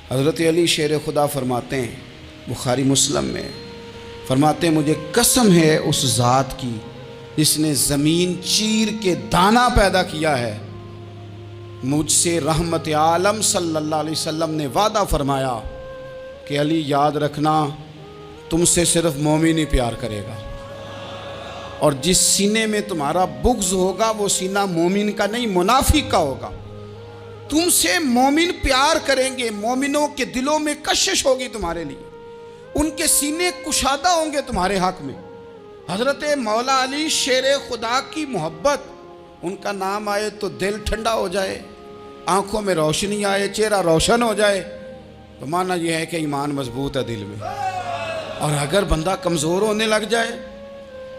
حضرت علی شیر خدا فرماتے ہیں بخاری مسلم میں، فرماتے ہیں مجھے قسم ہے اس ذات کی جس نے زمین چیر کے دانہ پیدا کیا ہے، مجھ سے رحمت عالم صلی اللہ علیہ وسلم نے وعدہ فرمایا کہ علی یاد رکھنا تم سے صرف مومن ہی پیار کرے گا، اور جس سینے میں تمہارا بغض ہوگا وہ سینہ مومن کا نہیں منافق کا ہوگا۔ تم سے مومن پیار کریں گے، مومنوں کے دلوں میں کشش ہوگی تمہارے لیے، ان کے سینے کشادہ ہوں گے تمہارے حق میں۔ حضرت مولا علی شیر خدا کی محبت، ان کا نام آئے تو دل ٹھنڈا ہو جائے، آنکھوں میں روشنی آئے، چہرہ روشن ہو جائے، تو معنی یہ ہے کہ ایمان مضبوط ہے دل میں۔ اور اگر بندہ کمزور ہونے لگ جائے،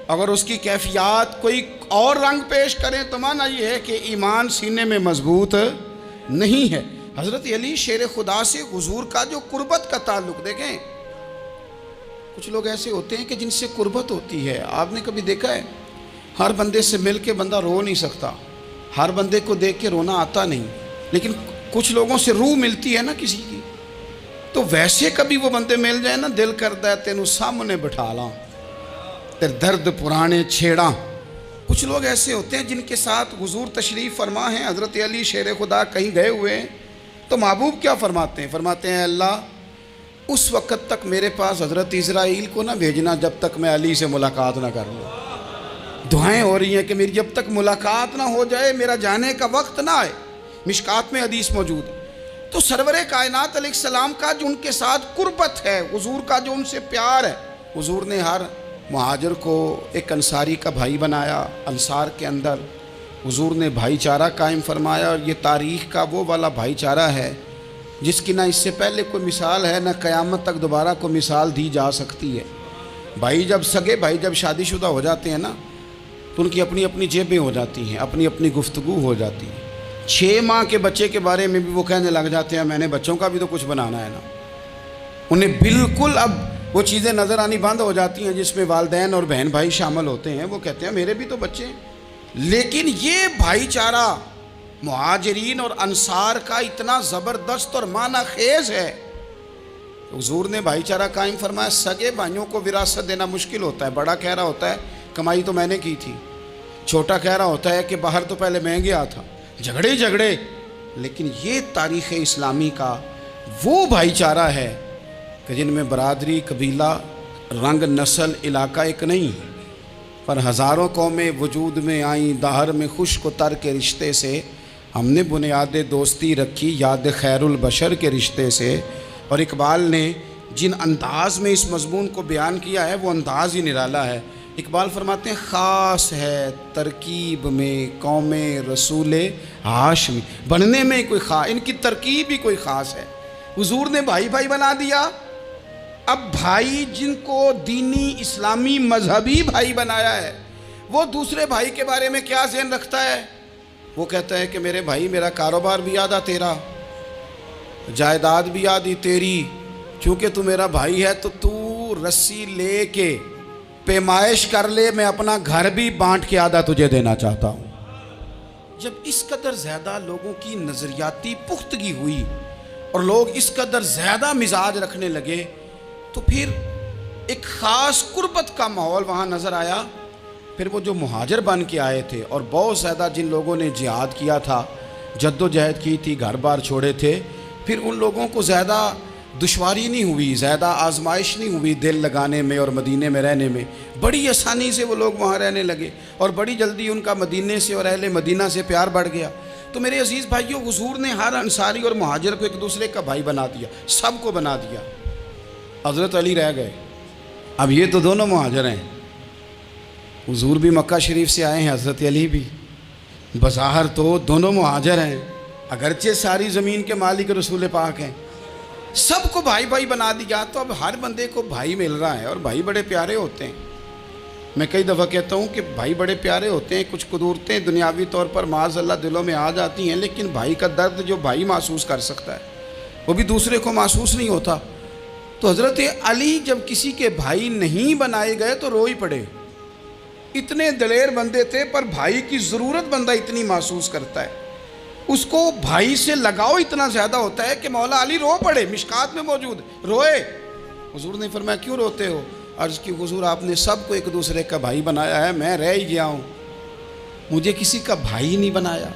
اگر اس کی کیفیات کوئی اور رنگ پیش کریں، تو معنی یہ ہے کہ ایمان سینے میں مضبوط نہیں ہے۔ حضرت علی شیر خدا سے حضور کا جو قربت کا تعلق دیکھیں، کچھ لوگ ایسے ہوتے ہیں کہ جن سے قربت ہوتی ہے، آپ نے کبھی دیکھا ہے ہر بندے سے مل کے بندہ رو نہیں سکتا، ہر بندے کو دیکھ کے رونا آتا نہیں، لیکن کچھ لوگوں سے روح ملتی ہے نا کسی کی، تو ویسے کبھی وہ بندے مل جائیں نا، دل کرتا ہے تینوں سامنے بٹھا لاں، تیرے درد پرانے چھیڑاں۔ کچھ لوگ ایسے ہوتے ہیں جن کے ساتھ حضور تشریف فرما ہیں، حضرت علی شیر خدا کہیں گئے ہوئے ہیں، تو محبوب کیا فرماتے ہیں؟ فرماتے ہیں اللہ اس وقت تک میرے پاس حضرت اسرائیل کو نہ بھیجنا جب تک میں علی سے ملاقات نہ کر لوں۔ دعائیں ہو رہی ہیں کہ میری جب تک ملاقات نہ ہو جائے میرا جانے کا وقت نہ آئے، مشکات میں حدیث موجود ہے۔ تو سرور کائنات علیہ السلام کا جو ان کے ساتھ قربت ہے، حضور کا جو ان سے پیار ہے، حضور نے ہر مہاجر کو ایک انصاری کا بھائی بنایا، انصار کے اندر حضور نے بھائی چارہ قائم فرمایا، اور یہ تاریخ کا وہ والا بھائی چارہ ہے جس کی نہ اس سے پہلے کوئی مثال ہے، نہ قیامت تک دوبارہ کوئی مثال دی جا سکتی ہے۔ بھائی جب سگے بھائی جب شادی شدہ ہو جاتے ہیں نا، تو ان کی اپنی اپنی جیبیں ہو جاتی ہیں، اپنی اپنی گفتگو ہو جاتی ہے۔ 6 ماہ کے بچے کے بارے میں بھی وہ کہنے لگ جاتے ہیں میں نے بچوں کا بھی تو کچھ بنانا ہے نا۔ انہیں بالکل اب وہ چیزیں نظر آنی بند ہو جاتی ہیں جس میں والدین اور بہن بھائی شامل ہوتے ہیں، وہ کہتے ہیں میرے بھی تو بچے ہیں۔ لیکن یہ بھائی چارہ مہاجرین اور انصار کا اتنا زبردست اور معنی خیز ہے، حضور نے بھائی چارہ قائم فرمایا۔ سگے بھائیوں کو وراثت دینا مشکل ہوتا ہے، بڑا کہہ رہا ہوتا ہے کمائی تو میں نے کی تھی، چھوٹا کہہ رہا ہوتا ہے کہ باہر تو پہلے میں گیا تھا، جھگڑے جھگڑے۔ لیکن یہ تاریخ اسلامی کا وہ بھائی چارہ ہے کہ جن میں برادری، قبیلہ، رنگ، نسل، علاقہ ایک نہیں، پر ہزاروں قومیں وجود میں آئیں، دہر میں خشک و تر کے رشتے سے ہم نے بنیاد دوستی رکھی، یاد خیر البشر کے رشتے سے۔ اور اقبال نے جن انداز میں اس مضمون کو بیان کیا ہے وہ انداز ہی نرالا ہے۔ اقبال فرماتے ہیں خاص ہے ترکیب میں قوم رسول ہاشمی، بننے میں کوئی ان کی ترکیب ہی کوئی خاص ہے۔ حضور نے بھائی بھائی بنا دیا۔ اب بھائی جن کو دینی اسلامی مذہبی بھائی بنایا ہے، وہ دوسرے بھائی کے بارے میں کیا ذہن رکھتا ہے؟ وہ کہتا ہے کہ میرے بھائی میرا کاروبار بھی آدھا تیرا، جائیداد بھی آدھی تیری، چونکہ تو میرا بھائی ہے تو تو رسی لے کے پیمائش کر لے، میں اپنا گھر بھی بانٹ کے آدھا تجھے دینا چاہتا ہوں۔ جب اس قدر زیادہ لوگوں کی نظریاتی پختگی ہوئی اور لوگ اس قدر زیادہ مزاج رکھنے لگے، تو پھر ایک خاص قربت کا ماحول وہاں نظر آیا۔ پھر وہ جو مہاجر بن کے آئے تھے اور بہت زیادہ جن لوگوں نے جہاد کیا تھا، جد و جہد کی تھی، گھر بار چھوڑے تھے، پھر ان لوگوں کو زیادہ دشواری نہیں ہوئی، زیادہ آزمائش نہیں ہوئی دل لگانے میں اور مدینے میں رہنے میں، بڑی آسانی سے وہ لوگ وہاں رہنے لگے، اور بڑی جلدی ان کا مدینے سے اور اہل مدینہ سے پیار بڑھ گیا۔ تو میرے عزیز بھائیوں، حضور نے ہر انصاری اور مہاجر کو ایک دوسرے کا بھائی بنا دیا، سب کو بنا دیا۔ حضرت علی رہ گئے، اب یہ تو دونوں مہاجر ہیں، حضور بھی مکہ شریف سے آئے ہیں، حضرت علی بھی، بظاہر تو دونوں مہاجر ہیں، اگرچہ ساری زمین کے مالک رسول پاک ہیں، سب کو بھائی بھائی بنا دیا۔ تو اب ہر بندے کو بھائی مل رہا ہے، اور بھائی بڑے پیارے ہوتے ہیں۔ میں کئی دفعہ کہتا ہوں کہ بھائی بڑے پیارے ہوتے ہیں، کچھ قدورتیں دنیاوی طور پر معاذ اللہ دلوں میں آ جاتی ہیں، لیکن بھائی کا درد جو بھائی محسوس کر سکتا ہے وہ بھی دوسرے کو محسوس نہیں ہوتا۔ تو حضرت علی جب کسی کے بھائی نہیں بنائے گئے تو رو ہی پڑے، اتنے دلیر بندے تھے، پر بھائی کی ضرورت بندہ اتنی محسوس کرتا ہے۔ اس کو بھائی سے لگاؤ اتنا زیادہ ہوتا ہے کہ مولا علی رو پڑے، مشکات میں موجود روئے۔ حضور نے فرمایا کیوں روتے ہو؟ عرض کی حضور آپ نے سب کو ایک دوسرے کا بھائی بنایا ہے، میں رہ ہی گیا ہوں، مجھے کسی کا بھائی نہیں بنایا۔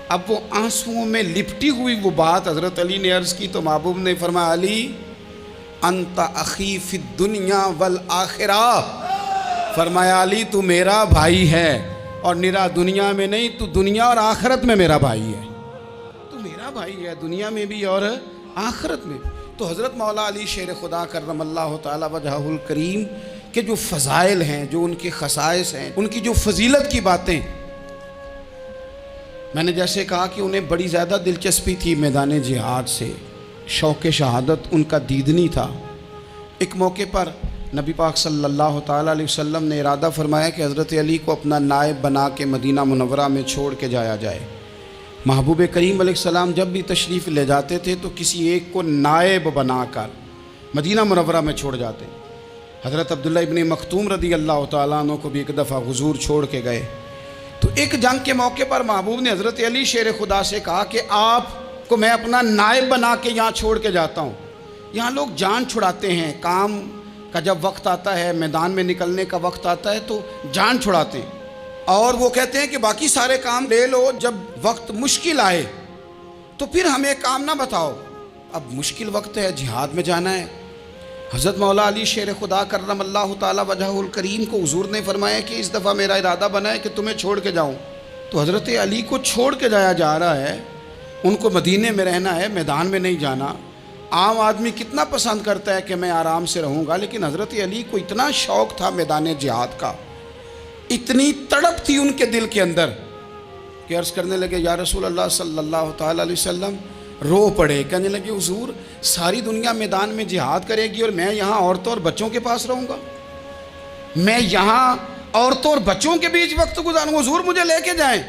اب وہ آنسوؤں میں لپٹی ہوئی وہ بات حضرت علی نے عرض کی تو محبوب نے فرمایا علی انت اخی فی الدنیا والآخرہ، فرمایا علی تو میرا بھائی ہے، اور نرا دنیا میں نہیں، تو دنیا اور آخرت میں میرا بھائی ہے، تو میرا بھائی ہے دنیا میں بھی اور آخرت میں۔ تو حضرت مولا علی شیر خدا کرم اللہ تعالی وجہہ الکریم کے جو فضائل ہیں، جو ان کے خصائص ہیں، ان کی جو فضیلت کی باتیں، میں نے جیسے کہا کہ انہیں بڑی زیادہ دلچسپی تھی میدان جہاد سے، شوق شہادت ان کا دیدنی تھا۔ ایک موقع پر نبی پاک صلی اللہ تعالیٰ علیہ وسلم نے ارادہ فرمایا کہ حضرت علی کو اپنا نائب بنا کے مدینہ منورہ میں چھوڑ کے جایا جائے۔ محبوب کریم علیہ السلام جب بھی تشریف لے جاتے تھے تو کسی ایک کو نائب بنا کر مدینہ منورہ میں چھوڑ جاتے۔ حضرت عبداللہ ابن مختوم رضی اللہ تعالیٰ عنہ کو بھی ایک دفعہ حضور چھوڑ کے گئے، تو ایک جنگ کے موقع پر محبوب نے حضرت علی شیر خدا سے کہا کہ آپ کو میں اپنا نائب بنا کے یہاں چھوڑ کے جاتا ہوں۔ یہاں لوگ جان چھڑاتے ہیں، کام کا جب وقت آتا ہے، میدان میں نکلنے کا وقت آتا ہے تو جان چھڑاتے ہیں، اور وہ کہتے ہیں کہ باقی سارے کام لے لو، جب وقت مشکل آئے تو پھر ہمیں کام نہ بتاؤ۔ اب مشکل وقت ہے، جہاد میں جانا ہے۔ حضرت مولا علی شیر خدا کرم اللہ تعالی وجہہ الکریم کو حضور نے فرمایا کہ اس دفعہ میرا ارادہ بنا ہے کہ تمہیں چھوڑ کے جاؤں۔ تو حضرت علی کو چھوڑ کے جایا جا رہا ہے، ان کو مدینے میں رہنا ہے، میدان میں نہیں جانا۔ عام آدمی کتنا پسند کرتا ہے کہ میں آرام سے رہوں گا، لیکن حضرت علی کو اتنا شوق تھا میدان جہاد کا، اتنی تڑپ تھی ان کے دل کے اندر کہ عرض کرنے لگے یا رسول اللہ صلی اللہ تعالی علیہ وسلم، رو پڑے، کہنے لگے حضور ساری دنیا میدان میں جہاد کرے گی اور میں یہاں عورتوں اور بچوں کے پاس رہوں گا، میں یہاں عورتوں اور بچوں کے بیچ وقت گزاروں، حضور مجھے لے کے جائیں۔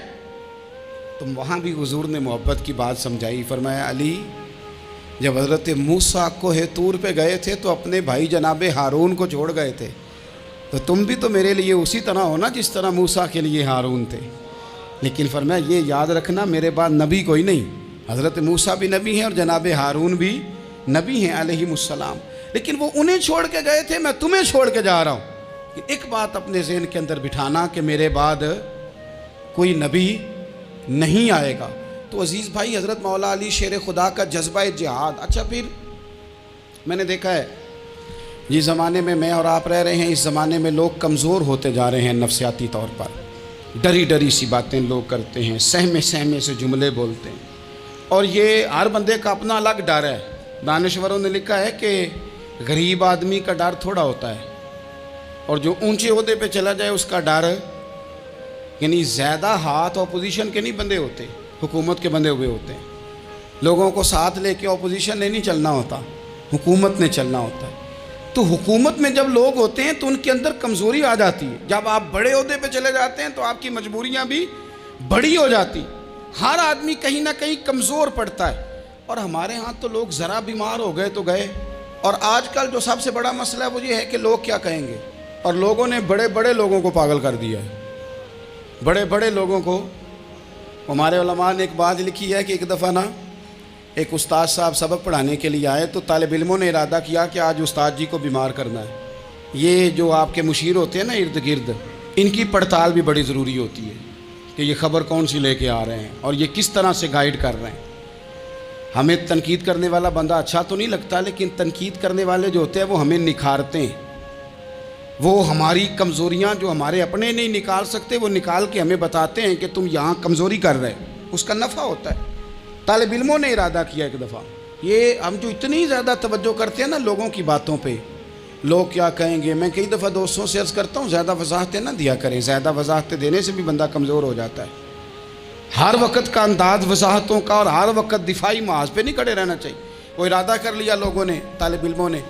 تو وہاں بھی حضور نے محبت کی بات سمجھائی، فرمایا علی جب حضرت موسیٰ کوہ طور پہ گئے تھے تو اپنے بھائی جناب ہارون کو چھوڑ گئے تھے، تو تم بھی تو میرے لیے اسی طرح ہونا جس طرح موسیٰ کے لیے ہارون تھے، لیکن فرمایا یہ یاد رکھنا میرے بعد نبی کوئی نہیں، حضرت موسیٰ بھی نبی ہیں اور جناب ہارون بھی نبی ہیں علیہم السلام، لیکن وہ انہیں چھوڑ کے گئے تھے، میں تمہیں چھوڑ کے جا رہا ہوں۔ ایک بات اپنے ذہن کے اندر بٹھانا کہ میرے بعد کوئی نبی نہیں آئے گا۔ تو عزیز بھائی حضرت مولا علی شیر خدا کا جذبہ جہاد۔ اچھا پھر میں نے دیکھا ہے جس زمانے میں میں اور آپ رہ رہے ہیں، اس زمانے میں لوگ کمزور ہوتے جا رہے ہیں نفسیاتی طور پر، ڈری ڈری سی باتیں لوگ کرتے ہیں، سہمے سہمے سے جملے بولتے ہیں، اور یہ ہر بندے کا اپنا الگ ڈر ہے۔ دانشوروں نے لکھا ہے کہ غریب آدمی کا ڈر تھوڑا ہوتا ہے، اور جو اونچے عہدے پہ چلا جائے اس کا ڈر، یعنی زیادہ ہاتھ اپوزیشن کے نہیں بندے ہوتے، حکومت کے بندے ہوئے ہوتے ہیں۔ لوگوں کو ساتھ لے کے اپوزیشن نے نہیں چلنا ہوتا، حکومت نے چلنا ہوتا ہے۔ تو حکومت میں جب لوگ ہوتے ہیں تو ان کے اندر کمزوری آ جاتی ہے، جب آپ بڑے عہدے پہ چلے جاتے ہیں تو آپ کی مجبوریاں بھی بڑی ہو جاتی، ہر آدمی کہیں نہ کہیں کمزور پڑتا ہے۔ اور ہمارے ہاں تو لوگ ذرا بیمار ہو گئے تو گئے، اور آج کل جو سب سے بڑا مسئلہ ہے وہ یہ ہے کہ لوگ کیا کہیں گے، اور لوگوں نے بڑے بڑے لوگوں کو پاگل کر دیا ہے، بڑے بڑے لوگوں کو۔ ہمارے علماء نے ایک بات لکھی ہے کہ ایک دفعہ نا ایک استاد صاحب سبق پڑھانے کے لیے آئے تو طالب علموں نے ارادہ کیا کہ آج استاد جی کو بیمار کرنا ہے۔ یہ جو آپ کے مشیر ہوتے ہیں نا ارد گرد، ان کی پڑتال بھی بڑی ضروری ہوتی ہے کہ یہ خبر کون سی لے کے آ رہے ہیں اور یہ کس طرح سے گائیڈ کر رہے ہیں۔ ہمیں تنقید کرنے والا بندہ اچھا تو نہیں لگتا، لیکن تنقید کرنے والے جو ہوتے ہیں وہ ہمیں نکھارتے ہیں، وہ ہماری کمزوریاں جو ہمارے اپنے نہیں نکال سکتے وہ نکال کے ہمیں بتاتے ہیں کہ تم یہاں کمزوری کر رہے، اس کا نفع ہوتا ہے۔ طالب علموں نے ارادہ کیا ایک دفعہ، یہ ہم جو اتنی زیادہ توجہ کرتے ہیں نا لوگوں کی باتوں پہ، لوگ کیا کہیں گے، میں کئی دفعہ دوستوں سے عرض کرتا ہوں زیادہ وضاحتیں نہ دیا کریں، زیادہ وضاحتیں دینے سے بھی بندہ کمزور ہو جاتا ہے۔ ہر وقت کا انداز وضاحتوں کا اور ہر وقت دفاعی محاذ پہ نہیں کھڑے رہنا چاہیے۔ وہ ارادہ کر لیا لوگوں نے، طالب علموں نے،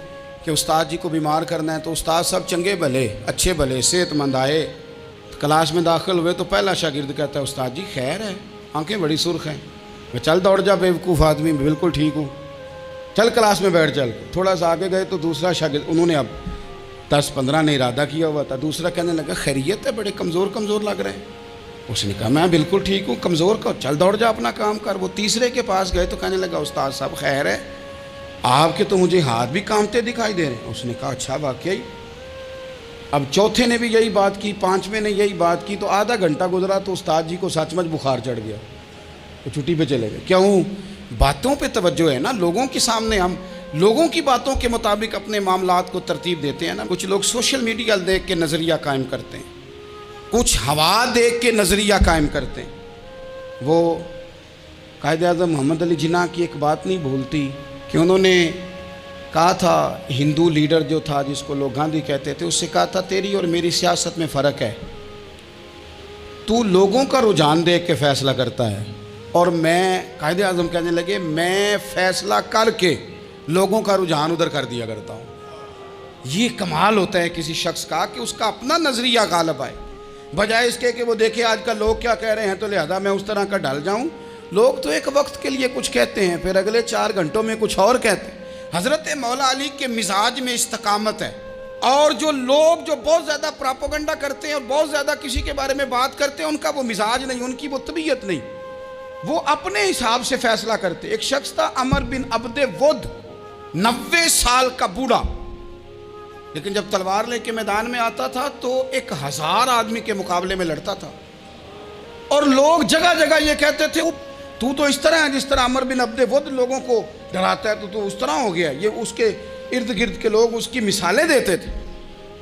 کہ استاد جی کو بیمار کرنا ہے، تو استاد سب چنگے بھلے اچھے بھلے صحت مند آئے، کلاس میں داخل ہوئے تو پہلا شاگرد کہتا ہے استاد جی خیر ہے، آنکھیں بڑی سرخ ہیں۔ میں چل دوڑ جا بیوقوف آدمی، بالکل ٹھیک ہوں، چل کلاس میں بیٹھ چل۔ تھوڑا سا آگے گئے تو دوسرا شاگرد، انہوں نے اب 10-15 نے ارادہ کیا ہوا تھا، دوسرا کہنے لگا خیریت ہے، بڑے کمزور کمزور لگ رہے ہیں۔ اس نے کہا میں بالکل ٹھیک ہوں، کمزور کا چل دوڑ جا اپنا کام کر۔ وہ تیسرے کے پاس گئے تو کہنے لگا استاد صاحب خیر ہے، آپ کے تو مجھے ہاتھ بھی کانپتے دکھائی دے رہے ہیں۔ اس نے کہا اچھا واقعی؟ اب چوتھے نے بھی یہی بات کی، پانچویں نے یہی بات کی، تو آدھا گھنٹہ گزرا تو استاد جی کو سچ مچ بخار چڑھ گیا، وہ چھٹی پہ چلے گئے۔ کیوں؟ باتوں پہ توجہ ہے نا، لوگوں کے سامنے ہم لوگوں کی باتوں کے مطابق اپنے معاملات کو ترتیب دیتے ہیں نا۔ کچھ لوگ سوشل میڈیا دیکھ کے نظریہ قائم کرتے ہیں، کچھ ہوا دیکھ کے نظریہ قائم کرتے ہیں۔ وہ قائد اعظم محمد علی جناح کی ایک بات نہیں بھولتی کہ انہوں نے کہا تھا، ہندو لیڈر جو تھا جس کو لوگ گاندھی کہتے تھے، اس سے کہا تھا تیری اور میری سیاست میں فرق ہے، تو لوگوں کا رجحان دیکھ کے فیصلہ کرتا ہے اور میں، قائد اعظم کہنے لگے، میں فیصلہ کر کے لوگوں کا رجحان ادھر کر دیا کرتا ہوں۔ یہ کمال ہوتا ہے کسی شخص کا کہ اس کا اپنا نظریہ غالب آئے، بجائے اس کے کہ وہ دیکھے آج کل لوگ کیا کہہ رہے ہیں تو لہذا میں اس طرح کا ڈھل جاؤں۔ لوگ تو ایک وقت کے لیے کچھ کہتے ہیں، پھر اگلے 4 گھنٹوں میں کچھ اور کہتے ہیں۔ حضرت مولا علی کے مزاج میں استقامت ہے، اور جو لوگ جو بہت زیادہ پراپوگنڈا کرتے ہیں اور بہت زیادہ کسی کے بارے میں بات کرتے ہیں، ان کا وہ مزاج نہیں، ان کی وہ طبیعت نہیں، وہ اپنے حساب سے فیصلہ کرتے۔ ایک شخص تھا عمر بن عبد ود، 90 سال کا بوڑھا، لیکن جب تلوار لے کے میدان میں آتا تھا تو 1000 آدمی کے مقابلے میں لڑتا تھا، اور لوگ جگہ جگہ یہ کہتے تھے تو اس طرح ہے جس طرح عمر بن عبد ود لوگوں کو ڈراتا ہے، تو اس طرح ہو گیا۔ یہ اس کے ارد گرد کے لوگ اس کی مثالیں دیتے تھے۔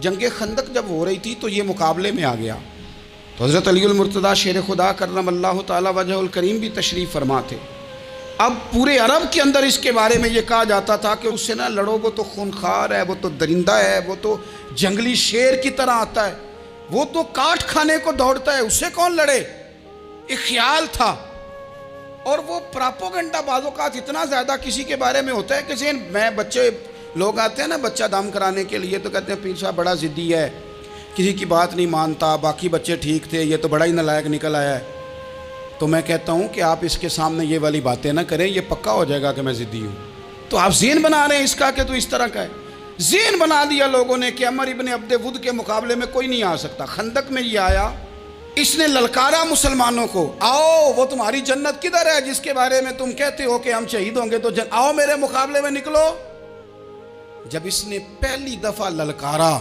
جنگ خندق جب ہو رہی تھی تو یہ مقابلے میں آ گیا، تو حضرت علی المرتضیٰ شیر خدا کرم اللہ تعالی وجہ الکریم بھی تشریف فرما تھے۔ اب پورے عرب کے اندر اس کے بارے میں یہ کہا جاتا تھا کہ اس سے نہ لڑو، وہ تو خونخوار ہے، وہ تو درندہ ہے، وہ تو جنگلی شیر کی طرح آتا ہے، وہ تو کاٹ کھانے کو دوڑتا ہے، اس سے کون لڑے؟ ایک خیال تھا۔ اور وہ پراپوگنڈا بعض اوقات اتنا زیادہ کسی کے بارے میں ہوتا ہے کہ ذہن میں، بچے لوگ آتے ہیں نا بچہ دم کرانے کے لیے، تو کہتے ہیں پیر صاحب بڑا ضدی ہے، کسی کی بات نہیں مانتا، باقی بچے ٹھیک تھے، یہ تو بڑا ہی نالائق نکل آیا ہے۔ تو میں کہتا ہوں کہ آپ اس کے سامنے یہ والی باتیں نہ کریں، یہ پکا ہو جائے گا کہ میں ضدی ہوں۔ تو آپ ذہن بنا رہے ہیں اس کا کہ تو اس طرح کا ہے۔ ذہن بنا دیا لوگوں نے کہ عمر ابن عبد ود کے مقابلے میں کوئی نہیں آ سکتا۔ خندق میں یہ آیا، اس نے للکارا مسلمانوں کو، آؤ وہ تمہاری جنت کدھر ہے جس کے بارے میں تم کہتے ہو کہ ہم شہید ہوں گے، تو آؤ میرے مقابلے میں نکلو۔ جب اس نے پہلی دفعہ للکارا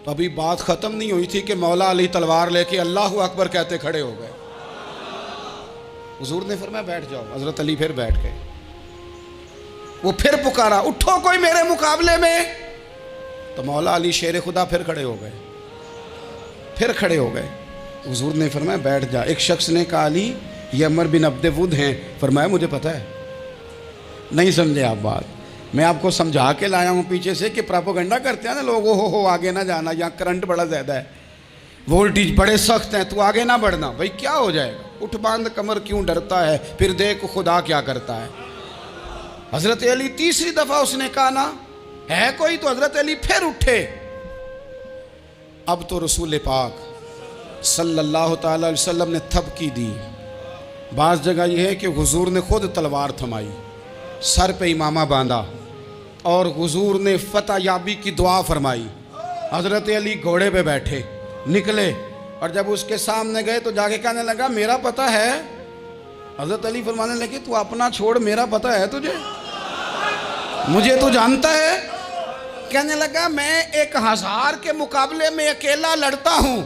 تو ابھی بات ختم نہیں ہوئی تھی کہ مولا علی تلوار لے کے اللہ اکبر کہتے کھڑے ہو گئے۔ حضور نے فرمایا بیٹھ جاؤ، حضرت علی پھر بیٹھ گئے۔ وہ پھر پکارا اٹھو کوئی میرے مقابلے میں، تو مولا علی شیر خدا پھر کھڑے ہو گئے، پھر کھڑے ہو گئے۔ حضور نے فرمایا بیٹھ جا۔ ایک شخص نے کہا علی یہ عمر بن عبد ود ہیں، فرمایا مجھے پتہ ہے۔ نہیں سمجھے آپ بات، میں آپ کو سمجھا کے لایا ہوں پیچھے سے کہ پراپوگنڈا کرتے ہیں نا لوگ، ہو آگے نہ جانا، یہاں کرنٹ بڑا زیادہ ہے، وولٹیج بڑے سخت ہیں، تو آگے نہ بڑھنا۔ بھائی کیا ہو جائے گا، اٹھ باندھ کمر کیوں ڈرتا ہے، پھر دیکھ خدا کیا کرتا ہے۔ حضرت علی تیسری دفعہ اس نے کہا نا ہے کوئی، تو حضرت علی پھر اٹھے۔ اب تو رسول پاک صلی اللہ تعالی علیہ وسلم نے تھپکی دی۔ بعض جگہ یہ ہے کہ حضور نے خود تلوار تھمائی، سر پہ امامہ باندھا، اور حضور نے فتح یابی کی دعا فرمائی۔ حضرت علی گھوڑے پہ بیٹھے نکلے، اور جب اس کے سامنے گئے تو جا کے کہنے لگا میرا پتہ ہے۔ حضرت علی فرمانے لگے تو اپنا چھوڑ، میرا پتہ ہے تجھے، مجھے تو جانتا ہے۔ کہنے لگا میں 1000 کے مقابلے میں اکیلا لڑتا ہوں۔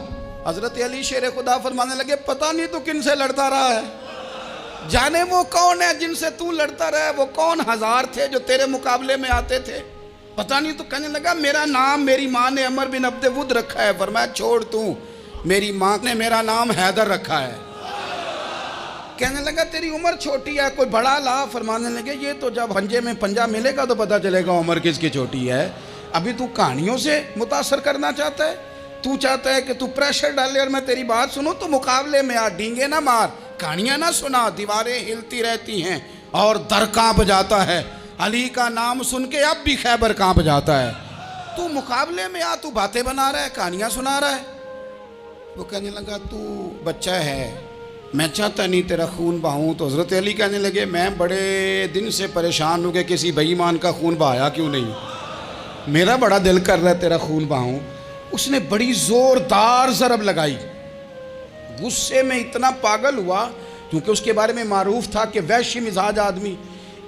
حضرت علی شیر خدا فرمانے لگے پتہ نہیں تو کن سے لڑتا رہا ہے، جانے وہ کون ہے جن سے تو لڑتا رہا ہے، وہ کون 1000 تھے جو تیرے مقابلے میں آتے تھے، پتہ نہیں۔ تو کہنے لگا میرا نام میری ماں نے عمر بن عبد ود رکھا ہے۔ فرمایا چھوڑ تو، میری ماں نے میرا نام حیدر رکھا ہے۔ کہنے لگا تیری عمر چھوٹی ہے، کوئی بڑا لا۔ فرمانے لگے یہ تو جب پنجے میں پنجہ ملے گا تو پتہ چلے گا عمر کس کی چھوٹی ہے، ابھی تو کہانیوں سے متاثر کرنا چاہتا ہے، تو چاہتا ہے کہ تو پریشر ڈالے اور میں تیری بات سنوں، تو مقابلے میں آ، ڈینگے نہ مار، کہانیاں نہ سنا، دیواریں ہلتی رہتی ہیں اور در کانپ جاتا ہے۔ علی کا نام سن کے اب بھی خیبر کانپ جاتا ہے۔ تو مقابلے میں آ، تو باتیں بنا رہا ہے، کہانیاں سنا رہا ہے۔ وہ کہنے لگا تو بچہ ہے، میں چاہتا نہیں تیرا خون بہاؤں۔ تو حضرت علی کہنے لگے میں بڑے دن سے پریشان ہوں کہ کسی بے ایمان کا خون بہایا کیوں نہیں، میرا بڑا دل کر رہا ہے تیرا خون بہاؤں۔ اس نے بڑی زوردار ضرب لگائی، غصے میں اتنا پاگل ہوا، کیونکہ اس کے بارے میں معروف تھا کہ وحشی مزاج آدمی،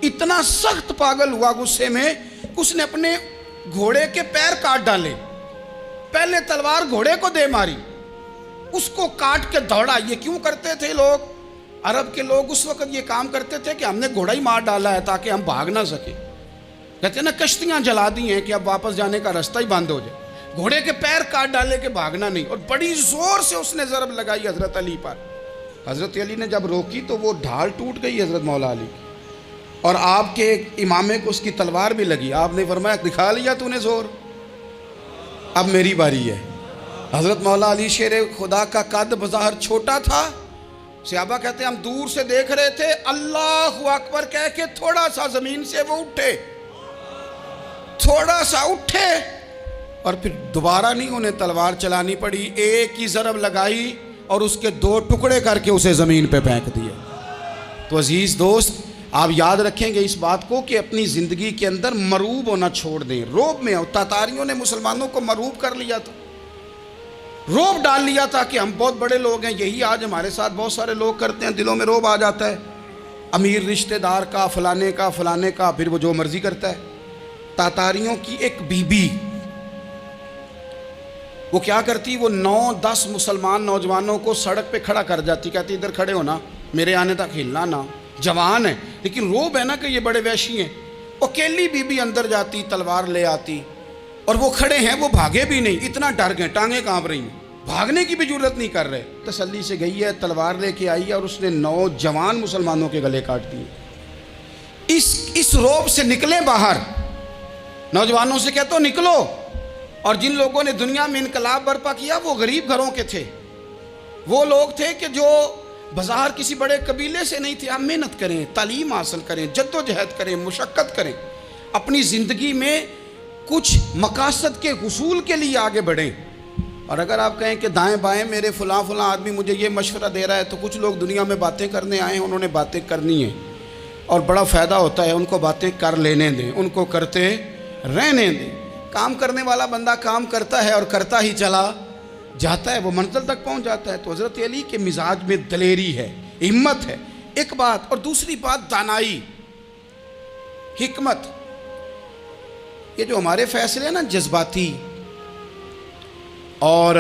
اتنا سخت پاگل ہوا غصے میں، اس نے اپنے گھوڑے کے پیر کاٹ ڈالے، پہلے تلوار گھوڑے کو دے ماری، اس کو کاٹ کے دوڑا۔ یہ کیوں کرتے تھے لوگ؟ عرب کے لوگ اس وقت یہ کام کرتے تھے کہ ہم نے گھوڑا ہی مار ڈالا ہے تاکہ ہم بھاگ نہ سکیں۔ کہتے ہیں نا کشتیاں جلا دی ہیں کہ اب واپس جانے کا راستہ ہی بند ہو جائے، گھوڑے کے پیر کاٹ ڈالے کہ بھاگنا نہیں، اور بڑی زور سے اس نے ضرب لگائی حضرت علی پر۔ حضرت علی نے جب روکی تو وہ ڈھال ٹوٹ گئی حضرت مولا علی کی، اور آپ کے امامے کو اس کی تلوار بھی لگی۔ آپ نے فرمایا دکھا لیا تو نے زور، اب میری باری ہے۔ حضرت مولا علی شیر خدا کا قد بظاہر چھوٹا تھا، صحابہ کہتے ہیں ہم دور سے دیکھ رہے تھے، اللہ اکبر کہہ کے تھوڑا سا زمین سے وہ اٹھے، تھوڑا سا اٹھے، اور پھر دوبارہ نہیں انہیں تلوار چلانی پڑی، ایک ہی ضرب لگائی اور اس کے 2 ٹکڑے کر کے اسے زمین پہ پھینک دیے۔ تو عزیز دوست، آپ یاد رکھیں گے اس بات کو کہ اپنی زندگی کے اندر مروب ہونا چھوڑ دیں۔ روب میں تاتاریوں نے مسلمانوں کو مروب کر لیا تھا، روب ڈال لیا تھا کہ ہم بہت بڑے لوگ ہیں۔ یہی آج ہمارے ساتھ بہت سارے لوگ کرتے ہیں، دلوں میں روب آ جاتا ہے، امیر رشتہ دار کا، فلانے کا، فلانے کا، پھر وہ جو مرضی کرتا ہے۔ تاتاریوں کی ایک بی بی، وہ کیا کرتی، وہ 9-10 مسلمان نوجوانوں کو سڑک پہ کھڑا کر جاتی، کہتی ادھر کھڑے ہونا، میرے آنے تک ہلنا نہ، جوان ہے لیکن روب ہے نا کہ یہ بڑے وحشی ہیں۔ اکیلی بی بی اندر جاتی، تلوار لے آتی، اور وہ کھڑے ہیں، وہ بھاگے بھی نہیں، اتنا ڈر گئے، ٹانگیں کانپ رہی ہیں، بھاگنے کی بھی جرت نہیں کر رہے۔ تسلی سے گئی ہے، تلوار لے کے آئی ہے، اور اس نے 9 جوان مسلمانوں کے گلے کاٹ دیے۔ اس روب سے نکلیں باہر، نوجوانوں سے کہتا ہوں نکلو۔ اور جن لوگوں نے دنیا میں انقلاب برپا کیا وہ غریب گھروں کے تھے، وہ لوگ تھے کہ جو بظاہر کسی بڑے قبیلے سے نہیں تھے۔ آپ محنت کریں، تعلیم حاصل کریں، جد و جہد کریں، مشقت کریں، اپنی زندگی میں کچھ مقاصد کے حصول کے لیے آگے بڑھیں۔ اور اگر آپ کہیں کہ دائیں بائیں میرے فلاں آدمی مجھے یہ مشورہ دے رہا ہے، تو کچھ لوگ دنیا میں باتیں کرنے آئے ہیں، انہوں نے باتیں کرنی ہیں اور بڑا فائدہ ہوتا ہے، ان کو باتیں کر لینے دیں، ان کو کرتے رہنے دیں۔ کام کرنے والا بندہ کام کرتا ہے اور کرتا ہی چلا جاتا ہے، وہ منزل تک پہنچ جاتا ہے۔ تو حضرت علی کے مزاج میں دلیری ہے، ہمت ہے، ایک بات، اور دوسری بات دانائی، حکمت۔ یہ جو ہمارے فیصلے ہیں نا جذباتی، اور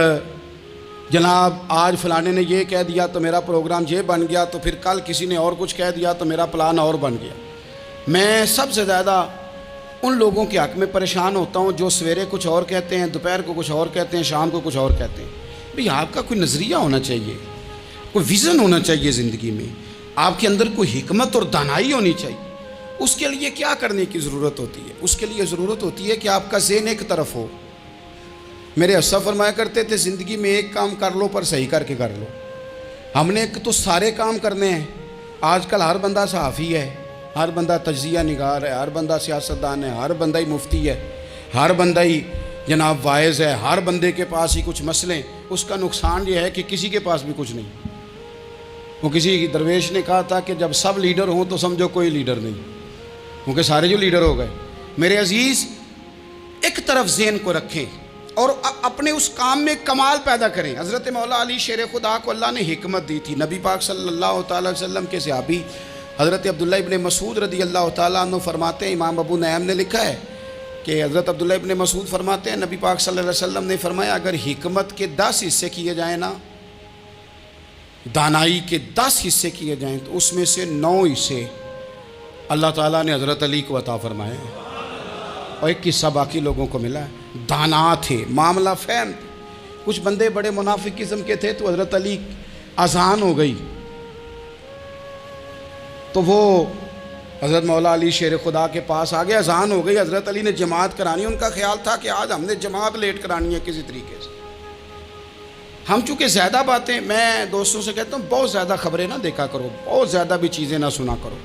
جناب آج فلانے نے یہ کہہ دیا تو میرا پروگرام یہ بن گیا، تو پھر کل کسی نے اور کچھ کہہ دیا تو میرا پلان اور بن گیا۔ میں سب سے زیادہ ان لوگوں کے حق میں پریشان ہوتا ہوں جو سویرے کچھ اور کہتے ہیں، دوپہر کو کچھ اور کہتے ہیں، شام کو کچھ اور کہتے ہیں۔ بھئی آپ کا کوئی نظریہ ہونا چاہیے، کوئی ویژن ہونا چاہیے زندگی میں، آپ کے اندر کوئی حکمت اور دانائی ہونی چاہیے۔ اس کے لیے کیا کرنے کی ضرورت ہوتی ہے؟ اس کے لیے ضرورت ہوتی ہے کہ آپ کا ذہن ایک طرف ہو۔ میرے اسا فرمایا کرتے تھے زندگی میں ایک کام کر لو پر صحیح کر کے کر لو۔ ہم نے ایک تو سارے کام کرنے ہیں۔ آج کل ہر بندہ صحافی ہے، ہر بندہ تجزیہ نگار ہے، ہر بندہ سیاستدان ہے، ہر بندہ ہی مفتی ہے، ہر بندہ ہی جناب واعظ ہے، ہر بندے کے پاس ہی کچھ مسئلے۔ اس کا نقصان یہ ہے کہ کسی کے پاس بھی کچھ نہیں۔ وہ کسی درویش نے کہا تھا کہ جب سب لیڈر ہوں تو سمجھو کوئی لیڈر نہیں، کیونکہ سارے جو لیڈر ہو گئے۔ میرے عزیز، ایک طرف ذہن کو رکھیں اور اپنے اس کام میں کمال پیدا کریں۔ حضرت مولا علی شیر خدا کو اللہ نے حکمت دی تھی۔ نبی پاک صلی اللہ تعالی وسلم کے صحابی حضرت عبداللہ ابن مسعود رضی اللہ تعالیٰ عنہ فرماتے ہیں، امام ابو نعیم نے لکھا ہے کہ حضرت عبداللہ ابن مسعود فرماتے ہیں نبی پاک صلی اللہ علیہ وسلم نے فرمایا اگر حکمت کے 10 حصے کیے جائیں نا، دانائی کے 10 حصے کیے جائیں، تو اس میں سے 9 حصے اللہ تعالیٰ نے حضرت علی کو عطا فرمائے ہیں، اور ایک حصہ باقی لوگوں کو ملا ہے۔ دانا تھے، معاملہ فہم تھے۔ کچھ بندے بڑے منافق قسم کے تھے، تو حضرت علی اذان ہو گئی تو وہ حضرت مولا علی شیر خدا کے پاس آ گئے، اذان ہو گئی، حضرت علی نے جماعت کرانی، ان کا خیال تھا کہ آج ہم نے جماعت لیٹ کرانی ہے کسی طریقے سے۔ ہم چونکہ زیادہ باتیں، میں دوستوں سے کہتا ہوں بہت زیادہ خبریں نہ دیکھا کرو، بہت زیادہ بھی چیزیں نہ سنا کرو۔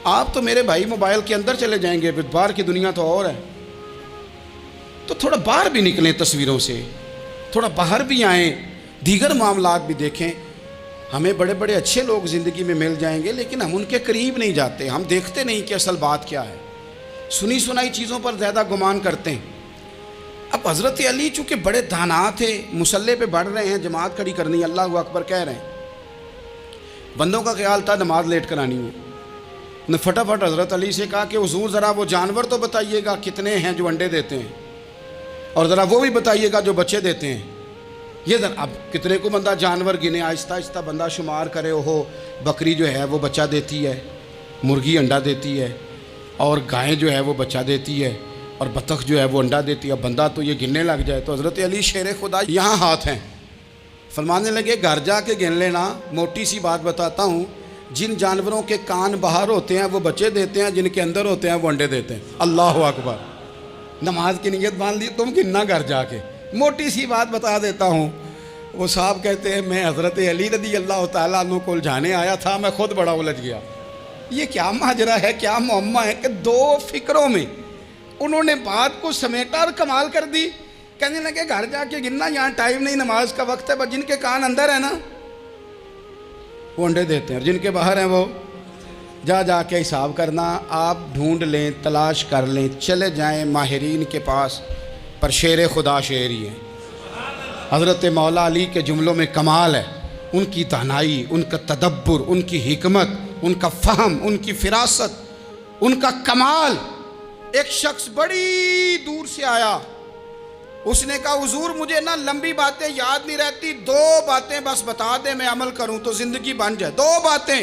آپ تو میرے بھائی موبائل کے اندر چلے جائیں گے، پھر باہر کی دنیا تو اور ہے، تو تھوڑا باہر بھی نکلیں تصویروں سے، تھوڑا باہر بھی آئیں، دیگر معاملات بھی دیکھیں۔ ہمیں بڑے بڑے اچھے لوگ زندگی میں مل جائیں گے، لیکن ہم ان کے قریب نہیں جاتے، ہم دیکھتے نہیں کہ اصل بات کیا ہے، سنی سنائی چیزوں پر زیادہ گمان کرتے ہیں۔ اب حضرت علی چونکہ بڑے دانا تھے، مصلے پہ بڑھ رہے ہیں، جماعت کھڑی کرنی ہے، اللہ اکبر کہہ رہے ہیں، بندوں کا خیال تھا نماز لیٹ کرانی ہے، نے فٹافٹ حضرت علی سے کہا کہ حضور ذرا وہ جانور تو بتائیے گا کتنے ہیں جو انڈے دیتے ہیں، اور ذرا وہ بھی بتائیے گا جو بچے دیتے ہیں۔ یہ ذرا اب کتنے کو بندہ جانور گنے، آہستہ آہستہ بندہ شمار کرے، وہ بکری جو ہے وہ بچہ دیتی ہے، مرغی انڈا دیتی ہے، اور گائیں جو ہے وہ بچہ دیتی ہے، اور بطخ جو ہے وہ انڈا دیتی ہے۔ اب بندہ تو یہ گننے لگ جائے تو حضرت علی شیر خدا یہاں ہاتھ ہیں، فرمانے لگے گھر جا کے گن لینا، موٹی سی بات بتاتا ہوں، جن جانوروں کے کان باہر ہوتے ہیں وہ بچے دیتے ہیں، جن کے اندر ہوتے ہیں وہ انڈے دیتے ہیں۔ اللہ اکبر، نماز کی نیت باندھ لی، تم گننا گھر جا کے۔ موٹی سی بات بتا دیتا ہوں، وہ صاحب کہتے ہیں میں حضرت علی رضی اللہ تعالیٰ عنہ کو الجھانے آیا تھا، میں خود بڑا الجھ گیا۔ یہ کیا ماجرا ہے، کیا معمہ ہے کہ دو فکروں میں انہوں نے بات کو سمیٹا اور کمال کر دی۔ کہنے لگے گھر جا کے گننا، یہاں ٹائم نہیں، نماز کا وقت ہے، بس جن کے کان اندر ہے نا وہ انڈے دیتے ہیں، اور جن کے باہر ہیں وہ جا کے حساب کرنا۔ آپ ڈھونڈ لیں، تلاش کر لیں، چلے جائیں ماہرین کے پاس، پر شیر خدا شیر ہی ہے۔ حضرت مولا علی کے جملوں میں کمال ہے، ان کی دانائی، ان کا تدبر، ان کی حکمت، ان کا فہم، ان کی فراست، ان کا کمال۔ ایک شخص بڑی دور سے آیا، اس نے کہا حضور مجھے نا لمبی باتیں یاد نہیں رہتی، 2 باتیں بس بتا دیں میں عمل کروں تو زندگی بن جائے، 2 باتیں۔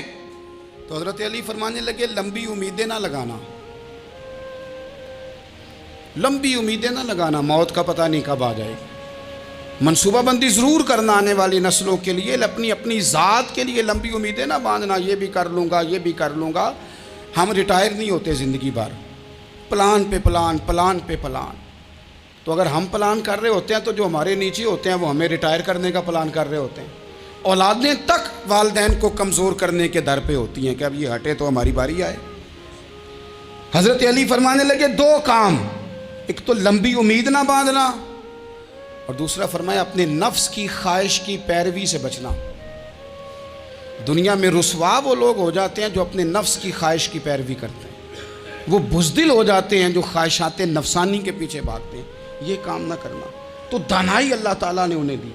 تو حضرت علی فرمانے لگے لمبی امیدیں نہ لگانا، لمبی امیدیں نہ لگانا، موت کا پتہ نہیں کب آ جائے گی۔ منصوبہ بندی ضرور کرنا آنے والی نسلوں کے لیے، اپنی ذات کے لیے لمبی امیدیں نہ باندھنا، یہ بھی کر لوں گا، یہ بھی کر لوں گا۔ ہم ریٹائر نہیں ہوتے زندگی بھر، پلان پہ پلان، پلان پہ پلان۔ تو اگر ہم پلان کر رہے ہوتے ہیں تو جو ہمارے نیچے ہوتے ہیں وہ ہمیں ریٹائر کرنے کا پلان کر رہے ہوتے ہیں۔ اولادیں تک والدین کو کمزور کرنے کے در پہ ہوتی ہیں کہ اب یہ ہٹے تو ہماری باری آئے۔ حضرت علی فرمانے لگے 2 کام، ایک تو لمبی امید نہ باندھنا، اور دوسرا فرمایا اپنے نفس کی خواہش کی پیروی سے بچنا۔ دنیا میں رسوا وہ لوگ ہو جاتے ہیں جو اپنے نفس کی خواہش کی پیروی کرتے ہیں، وہ بزدل ہو جاتے ہیں جو خواہشات نفسانی کے پیچھے بھاگتے ہیں۔ یہ کام نہ کرنا، تو دانائی اللہ تعالیٰ نے انہیں دی۔